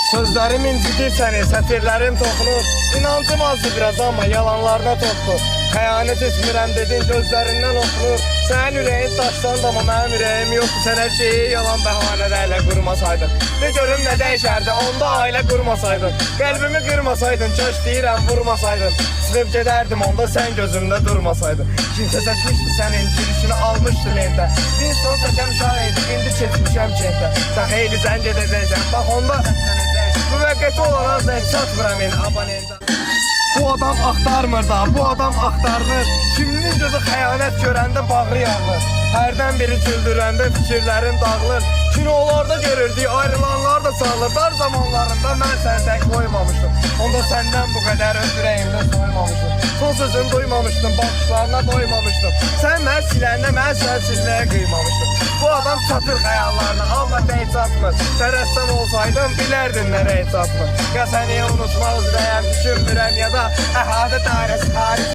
Sözlerim incidir seni, sətirlərim toxunur. İnancım azdı biraz ama yalanlarına topdu. Xəyanət etmirəm dedin, gözlərindən oxunur. Sənin ürəyin daşlandı ama mənim ürəyim yoxdur. Sən hər şeyi yalan bəhanələrlə qurmasaydın. Ne görüm nə dəyişərdi, onda ailə qurmasaydın. Qəlbimi qırmasaydın, köş deyirəm vurmasaydın. Çıxıb gedərdim, onda sən gözümdə durmasaydın. Kimsə seçmişdi sənin, gülüşünü almışdı lentə. Bir son seçəm şahidi, indi keçmişəm kentə. Sən xeyli sən gedəcəksən, bax onda müvəqqəti olaraq zəng çatmıram indi abonentə. Bu adam axtarmır da, bu adam axtarılır. Kiminin gözü xəyanət görəndə bağrı yanır. Hərdən biri güldürəndə fikirlərim dağılır. Kinolarda görürdük, ayrılanlar da sağılır. Dar zamanlarında mən səni tək qoymamışdım. Onda səndən bu qədər öz ürəyimdə soymamışdım. Son sözünü duymamışdım, baxışlarına doymamışdım. Sən mən siləndə mən sən silməyə qıymamışdım. Bu adam çatır xəyallarına, amma tək çatmır. Sən rəssam olsaydın, bilərdin nereye çatmır. Ya səni unutmaq üzrəyəm, düşünmürəm ya da əhadə dairəsi xaric.